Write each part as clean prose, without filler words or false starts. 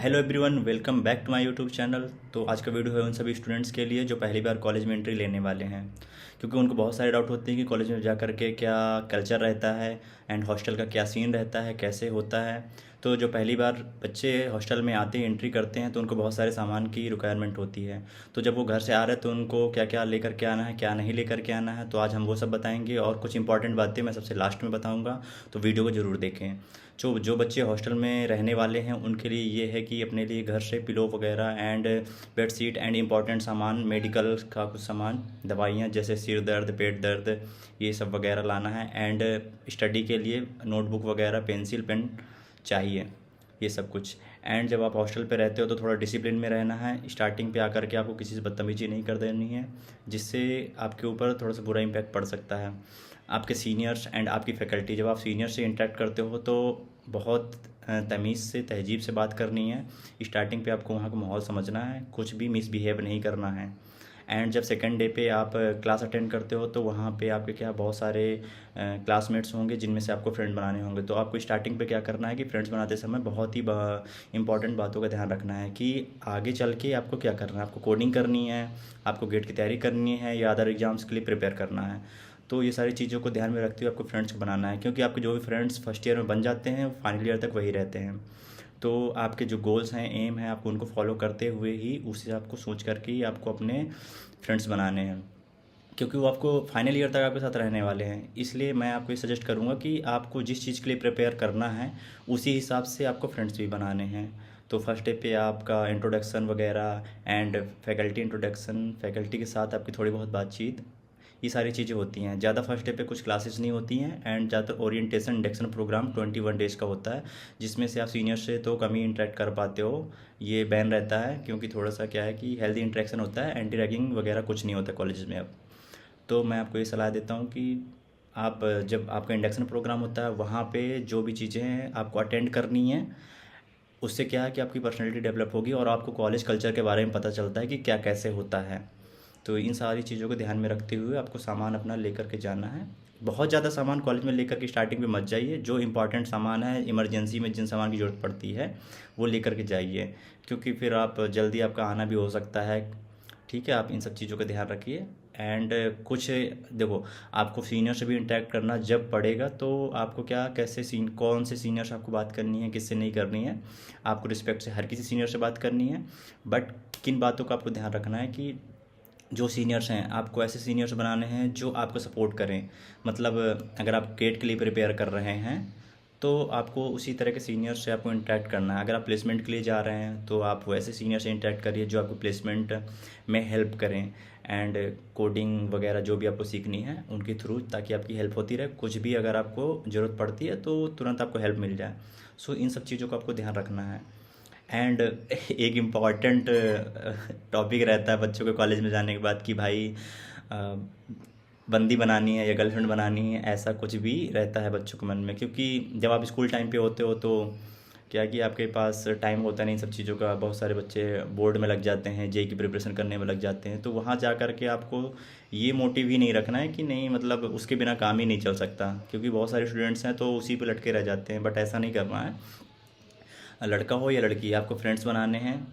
Hello everyone, welcome back to my YouTube channel. तो आज का वीडियो है उन सभी स्टूडेंट्स के लिए जो पहली बार कॉलेज में एंट्री लेने वाले हैं, क्योंकि उनको बहुत सारे डाउट होते हैं कि कॉलेज में जा कर के क्या कल्चर रहता है एंड हॉस्टल का क्या सीन रहता है, कैसे होता है। तो जो पहली बार बच्चे हॉस्टल में आते हैं, एंट्री करते हैं, तो उनको बहुत सारे सामान की रिक्वायरमेंट होती है। तो जब वो घर से आ रहे हैं तो उनको क्या क्या लेकर के आना है, क्या नहीं लेकर के आना है, तो आज हम वो सब बताएंगे। और कुछ इंपॉर्टेंट बातें मैं सबसे लास्ट में बताऊंगा, तो वीडियो को ज़रूर देखें। जो बच्चे हॉस्टल में रहने वाले हैं उनके लिए ये है कि अपने लिए घर से पिलो वगैरह and bed sheet and important सामान, मेडिकल का कुछ सामान, दवाइयाँ जैसे सिर दर्द, पेट दर्द, ये सब वगैरह लाना है। एंड स्टडी के लिए नोटबुक वगैरह, पेंसिल, पेन चाहिए, ये सब कुछ। एंड जब आप हॉस्टल पे रहते हो तो थोड़ा डिसिप्लिन में रहना है। स्टार्टिंग पे आकर के आपको किसी से बदतमीजी नहीं कर देनी है, जिससे आपके ऊपर थोड़ा सा बुरा इम्पैक्ट पड़ सकता है। आपके सीनियर्स एंड आपकी फैकल्टी, जब आप सीनियर से इंटरेक्ट करते हो तो बहुत तमीज़ से, तहजीब से बात करनी है। स्टार्टिंग पे आपको वहाँ का माहौल समझना है, कुछ भी मिसबिहेव नहीं करना है। एंड जब सेकेंड डे पे आप क्लास अटेंड करते हो तो वहाँ पे आपके क्या बहुत सारे क्लासमेट्स होंगे जिनमें से आपको फ्रेंड बनाने होंगे। तो आपको स्टार्टिंग पे क्या करना है कि फ्रेंड्स बनाते समय बहुत ही इंपॉर्टेंट बातों का ध्यान रखना है कि आगे चल के आपको क्या करना है। आपको कोडिंग करनी है, आपको गेट की तैयारी करनी है, या अदर एग्जाम्स के लिए प्रिपेयर करना है। तो ये सारी चीज़ों को ध्यान में रखते हुए आपको फ्रेंड्स को बनाना है, क्योंकि आपके जो भी फ्रेंड्स फर्स्ट ईयर में बन जाते हैं फाइनल ईयर तक वही रहते हैं। तो आपके जो गोल्स हैं, एम है, आपको उनको फॉलो करते हुए ही उसी आपको सोच करके ही आपको अपने फ्रेंड्स बनाने हैं, क्योंकि वो आपको फाइनल ईयर तक आपके साथ रहने वाले हैं। इसलिए मैं आपको ये सजेस्ट करूँगा कि आपको जिस चीज़ के लिए प्रिपेयर करना है उसी हिसाब से आपको फ्रेंड्स भी बनाने हैं। तो फर्स्ट डे पे आपका इंट्रोडक्शन वगैरह एंड फैकल्टी इंट्रोडक्शन, फैकल्टी के साथ आपकी थोड़ी बहुत बातचीत, ये सारी चीज़ें होती हैं। ज़्यादा फर्स्ट डे पे कुछ क्लासेस नहीं होती हैं। एंड ज़्यादातर ओरिएंटेशन इंडक्शन प्रोग्राम 21 डेज़ का होता है, जिसमें से आप सीनियर से तो कम ही इंटरेक्ट कर पाते हो। ये बैन रहता है, क्योंकि थोड़ा सा क्या है कि हेल्दी इंटरेक्शन होता है, एंटी रैगिंग वगैरह कुछ नहीं होता कॉलेज में अब। तो मैं आपको ये सलाह देता हूँ कि आप जब आपका इंडक्शन प्रोग्राम होता है वहाँ पे जो भी चीज़ें हैं आपको अटेंड करनी है। उससे क्या है कि आपकी पर्सनैलिटी डेवलप होगी और आपको कॉलेज कल्चर के बारे में पता चलता है कि क्या कैसे होता है। तो इन सारी चीज़ों को ध्यान में रखते हुए आपको सामान अपना लेकर के जाना है। बहुत ज़्यादा सामान कॉलेज में लेकर के स्टार्टिंग में मत जाइए। जो इंपॉर्टेंट सामान है, इमरजेंसी में जिन सामान की ज़रूरत पड़ती है वो लेकर के जाइए, क्योंकि फिर आप जल्दी आपका आना भी हो सकता है। ठीक है, आप इन सब चीज़ों का ध्यान रखिए। एंड कुछ देखो, आपको सीनियर से भी इंटरेक्ट करना जब पड़ेगा तो आपको क्या, कैसे कौन से सीनियर से आपको बात करनी है, किससे नहीं करनी है। आपको रिस्पेक्ट से हर किसी सीनियर से बात करनी है, बट किन बातों का आपको ध्यान रखना है कि जो सीनियर्स हैं आपको ऐसे सीनियर्स बनाने हैं जो आपको सपोर्ट करें। मतलब अगर आप गेट के लिए प्रिपेयर कर रहे हैं तो आपको उसी तरह के सीनियर से आपको इंटरेक्ट करना है। अगर आप प्लेसमेंट के लिए जा रहे हैं तो आप वैसे सीनियर से इंटरेक्ट करिए जो आपको प्लेसमेंट में हेल्प करें। एंड कोडिंग वगैरह जो भी आपको सीखनी है उनके थ्रू, ताकि आपकी हेल्प होती रहे। कुछ भी अगर आपको ज़रूरत पड़ती है तो तुरंत आपको हेल्प मिल जाए। सो इन सब चीज़ों का आपको ध्यान रखना है। एंड एक इम्पॉर्टेंट टॉपिक रहता है बच्चों के कॉलेज में जाने के बाद कि भाई बंदी बनानी है या गर्लफ्रेंड बनानी है, ऐसा कुछ भी रहता है बच्चों के मन में। क्योंकि जब आप स्कूल टाइम पे होते हो तो क्या है कि आपके पास टाइम होता नहीं सब चीज़ों का। बहुत सारे बच्चे बोर्ड में लग जाते हैं, जेई की प्रिपरेशन करने में लग जाते हैं, तो वहाँ जा कर के आपको ये मोटिव ही नहीं रखना है कि नहीं, मतलब उसके बिना काम ही नहीं चल सकता। क्योंकि बहुत सारे स्टूडेंट्स हैं तो उसी पे लटके रह जाते हैं, बट ऐसा नहीं करना है। लड़का हो या लड़की, आपको फ्रेंड्स बनाने हैं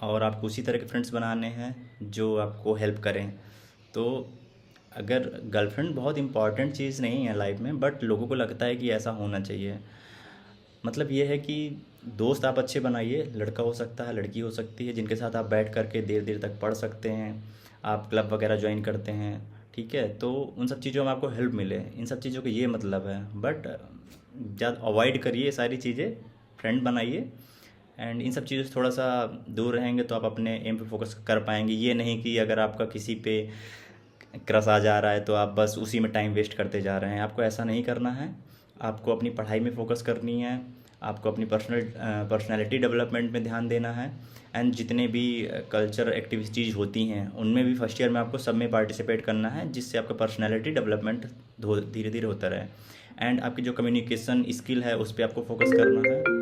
और आपको उसी तरह के फ्रेंड्स बनाने हैं जो आपको हेल्प करें। तो अगर गर्लफ्रेंड बहुत इंपॉर्टेंट चीज़ नहीं है लाइफ में, बट लोगों को लगता है कि ऐसा होना चाहिए। मतलब ये है कि दोस्त आप अच्छे बनाइए, लड़का हो सकता है, लड़की हो सकती है, जिनके साथ आप बैठ करके देर देर तक पढ़ सकते हैं। आप क्लब वगैरह ज्वाइन करते हैं, ठीक है, तो उन सब चीज़ों में आपको हेल्प मिले, इन सब चीज़ों का ये मतलब है। बट ज़्यादा अवॉइड करिए सारी चीज़ें, फ्रेंड बनाइए। एंड इन सब चीज़ों से थोड़ा सा दूर रहेंगे तो आप अपने एम पे फोकस कर पाएंगे। ये नहीं कि अगर आपका किसी पे क्रश आ जा रहा है तो आप बस उसी में टाइम वेस्ट करते जा रहे हैं। आपको ऐसा नहीं करना है। आपको अपनी पढ़ाई में फ़ोकस करनी है, आपको अपनी पर्सनैलिटी डेवलपमेंट में ध्यान देना है। एंड जितने भी कल्चर एक्टिविटीज़ होती हैं उनमें भी फर्स्ट ईयर में आपको सब में पार्टिसिपेट करना है, जिससे आपका पर्सनैलिटी डेवलपमेंट धीरे धीरे होता रहे। एंड आपकी जो कम्युनिकेशन स्किल है उस पर आपको फोकस करना है।